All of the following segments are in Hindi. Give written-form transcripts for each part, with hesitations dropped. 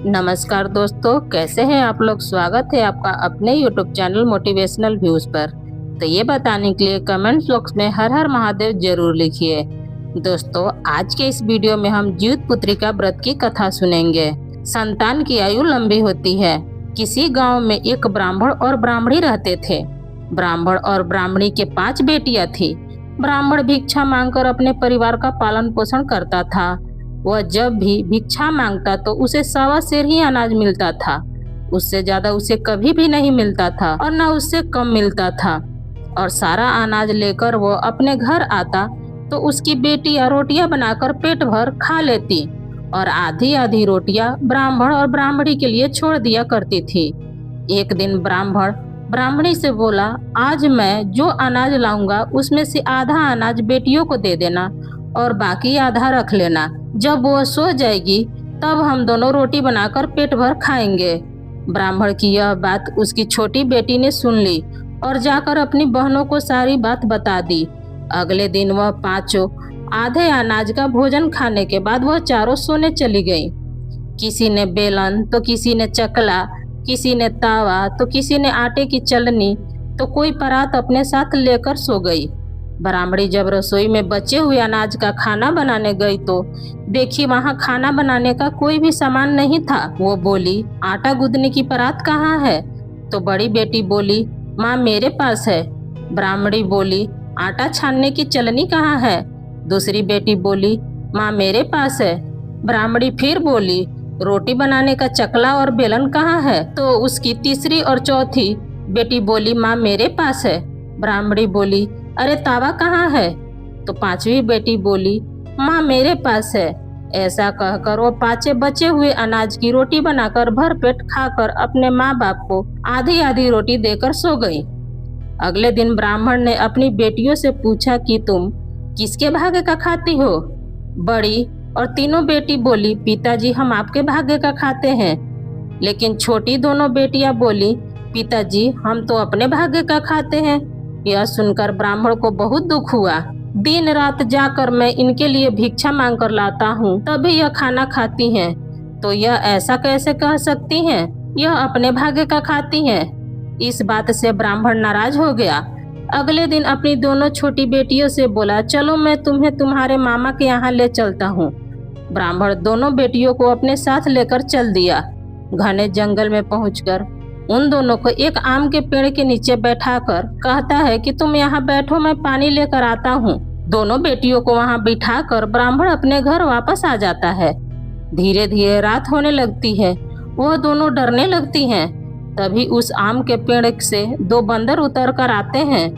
नमस्कार दोस्तों, कैसे हैं आप लोग। स्वागत है आपका अपने यूट्यूब चैनल मोटिवेशनल व्यूज पर। तो ये बताने के लिए कमेंट बॉक्स में हर हर महादेव जरूर लिखिए। दोस्तों, आज के इस वीडियो में हम जीवित पुत्रिका व्रत की कथा सुनेंगे। संतान की आयु लंबी होती है। किसी गांव में एक ब्राह्मण और ब्राह्मणी रहते थे। ब्राह्मण और ब्राह्मणी के 5 बेटियां थी। ब्राह्मण भिक्षा मांगकर अपने परिवार का पालन पोषण करता था। वह जब भी भिक्षा मांगता तो उसे 1.25 सेर ही अनाज मिलता था। उससे ज्यादा उसे कभी भी नहीं मिलता था और न उससे कम मिलता था। और सारा अनाज लेकर वो अपने घर आता तो उसकी बेटियां रोटियां बनाकर पेट भर खा लेती और आधी आधी रोटियां ब्राह्मण और ब्राह्मणी के लिए छोड़ दिया करती थी। एक दिन ब्राह्मण ब्राह्मणी से बोला, आज मैं जो अनाज लाऊंगा उसमें से आधा अनाज बेटियों को दे देना और बाकी आधा रख लेना। जब वो सो जाएगी तब हम दोनों रोटी बनाकर पेट भर खाएंगे। ब्राह्मण की यह बात उसकी छोटी बेटी ने सुन ली और जाकर अपनी बहनों को सारी बात बता दी। अगले दिन वह 5 आधे अनाज का भोजन खाने के बाद वह चारों सोने चली गई। किसी ने बेलन तो किसी ने चकला, किसी ने तावा तो किसी ने आटे की चलनी, तो कोई परात अपने साथ लेकर सो गई। ब्राह्मणी जब रसोई में बचे हुए अनाज का खाना बनाने गई तो देखी वहां खाना बनाने का कोई भी सामान नहीं था। वो बोली, आटा गूंदने की परात कहाँ है? तो बड़ी बेटी बोली, माँ मेरे पास है। ब्राह्मणी बोली, आटा छानने की चलनी कहाँ है? दूसरी बेटी बोली, माँ मेरे पास है। ब्राह्मणी फिर बोली, रोटी बनाने का चकला और बेलन कहाँ है? तो उसकी तीसरी और चौथी बेटी बोली, माँ मेरे पास है। ब्राह्मणी बोली, अरे तावा कहाँ है? तो 5वीं बेटी बोली, माँ मेरे पास है। ऐसा कहकर वो 5 बचे हुए अनाज की रोटी बनाकर भरपेट खाकर अपने माँ बाप को आधी आधी रोटी देकर सो गई। अगले दिन ब्राह्मण ने अपनी बेटियों से पूछा कि तुम किसके भाग्य का खाती हो? बड़ी और तीनों बेटी बोली, पिताजी हम आपके भाग्य का खाते हैं। लेकिन छोटी दोनों बेटियां बोली, पिताजी हम तो अपने भाग्य का खाते हैं। यह सुनकर ब्राह्मण को बहुत दुख हुआ। दिन रात जाकर मैं इनके लिए भिक्षा मांग कर लाता हूँ, तभी यह खाना खाती हैं। तो यह ऐसा कैसे कह सकती हैं? यह अपने भाग्य का खाती हैं। इस बात से ब्राह्मण नाराज हो गया। अगले दिन अपनी दोनों छोटी बेटियों से बोला, चलो मैं तुम्हें तुम्हारे मामा के यहाँ ले चलता हूँ। ब्राह्मण दोनों बेटियों को अपने साथ लेकर चल दिया। घने जंगल में पहुंचकर उन दोनों को एक आम के पेड़ के नीचे बैठाकर कहता है कि तुम यहाँ बैठो, मैं पानी लेकर आता हूँ। दोनों बेटियों को वहाँ बिठाकर ब्राह्मण अपने घर वापस आ जाता है। धीरे धीरे रात होने लगती है। वह दोनों डरने लगती हैं। तभी उस आम के पेड़ से 2 बंदर उतर कर आते हैं।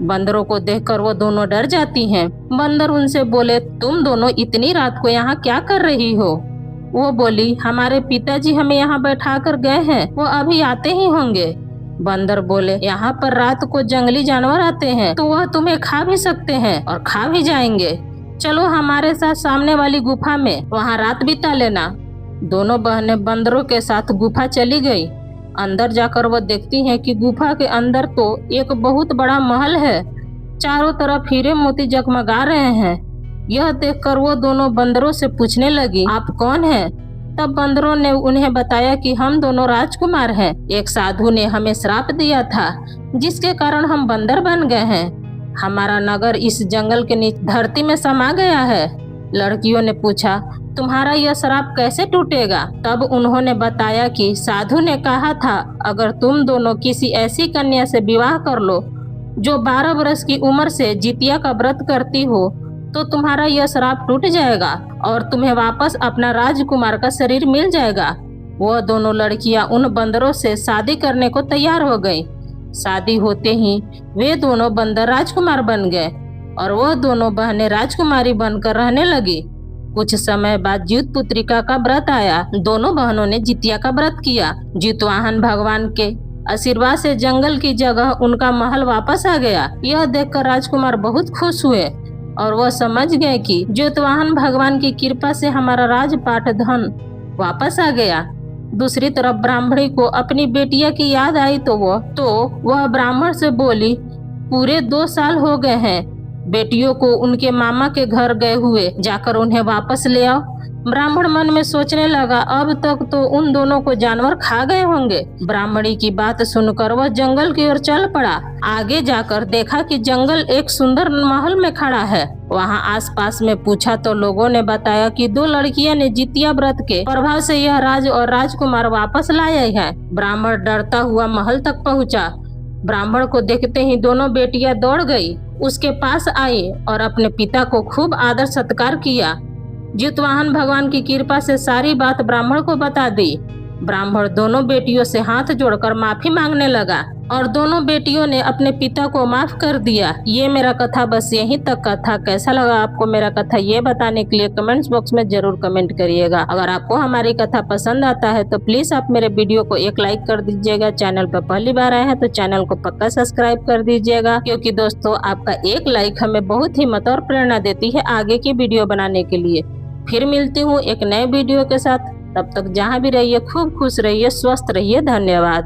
बंदरों को देखकर वो दोनों डर जाती हैं। बंदर उनसे बोले, तुम दोनों इतनी रात को यहाँ क्या कर रही हो? वो बोली, हमारे पिताजी हमें यहाँ बैठा कर गए हैं, वो अभी आते ही होंगे। बंदर बोले, यहाँ पर रात को जंगली जानवर आते हैं तो वह तुम्हें खा भी सकते हैं और खा भी जाएंगे। चलो हमारे साथ सामने वाली गुफा में, वहाँ रात बिता लेना। दोनों बहनें बंदरों के साथ गुफा चली गई। अंदर जाकर वह देखती हैं कि गुफा के अंदर तो एक बहुत बड़ा महल है। चारों तरफ हीरे मोती जगमगा रहे हैं। यह देखकर वो दोनों बंदरों से पूछने लगी, आप कौन हैं? तब बंदरों ने उन्हें बताया कि हम दोनों राजकुमार हैं। एक साधु ने हमें श्राप दिया था जिसके कारण हम बंदर बन गए हैं। हमारा नगर इस जंगल के नीचे धरती में समा गया है। लड़कियों ने पूछा, तुम्हारा यह श्राप कैसे टूटेगा? तब उन्होंने बताया कि साधु ने कहा था, अगर तुम दोनों किसी ऐसी कन्या से विवाह कर लो जो 12 वर्ष की उम्र से जितिया का व्रत करती हो तो तुम्हारा यह श्राप टूट जाएगा और तुम्हें वापस अपना राजकुमार का शरीर मिल जाएगा। वह दोनों लड़कियां उन बंदरों से शादी करने को तैयार हो गई। शादी होते ही वे दोनों बंदर राजकुमार बन गए और वह दोनों बहनें राजकुमारी बनकर रहने लगी। कुछ समय बाद जीवित पुत्रिका का व्रत आया। दोनों बहनों ने जितिया का व्रत किया। जितवाहन भगवान के आशीर्वाद से जंगल की जगह उनका महल वापस आ गया। यह देखकर राजकुमार बहुत खुश हुए और वह समझ गए कि जितवाहन भगवान की कृपा से हमारा राजपाट धन वापस आ गया। दूसरी तरफ ब्राह्मणी को अपनी बेटिया की याद आई तो वह ब्राह्मण से बोली, पूरे 2 साल हो गए हैं बेटियों को उनके मामा के घर गए हुए, जाकर उन्हें वापस ले आओ। ब्राह्मण मन में सोचने लगा, अब तक तो उन दोनों को जानवर खा गए होंगे। ब्राह्मणी की बात सुनकर वह जंगल की ओर चल पड़ा। आगे जाकर देखा कि जंगल एक सुंदर महल में खड़ा है। वहां आसपास में पूछा तो लोगों ने बताया कि 2 लड़कियां ने जितिया व्रत के प्रभाव से यह राज और राजकुमार वापस लाए हैं। ब्राह्मण डरता हुआ महल तक पहुंचा। ब्राह्मण को देखते ही दोनों बेटियां दौड़ गई, उसके पास आई और अपने पिता को खूब आदर सत्कार किया। जितवाहन भगवान की कृपा से सारी बात ब्राह्मण को बता दी। ब्राह्मण दोनों बेटियों से हाथ जोड़कर माफी मांगने लगा और दोनों बेटियों ने अपने पिता को माफ कर दिया। ये मेरा कथा बस यहीं तक का था। कैसा लगा आपको मेरा कथा, ये बताने के लिए कमेंट्स बॉक्स में जरूर कमेंट करिएगा। अगर आपको हमारी कथा पसंद आता है तो प्लीज आप मेरे वीडियो को एक लाइक कर दीजिएगा। चैनल पर पहली बार आए हैं तो चैनल को पक्का सब्सक्राइब कर दीजिएगा, क्योंकि दोस्तों आपका एक लाइक हमें बहुत ही हिम्मत और प्रेरणा देती है आगे की वीडियो बनाने के लिए। फिर मिलती हूँ एक नए वीडियो के साथ। तब तक जहाँ भी रहिए खूब खुश रहिए, स्वस्थ रहिए। धन्यवाद।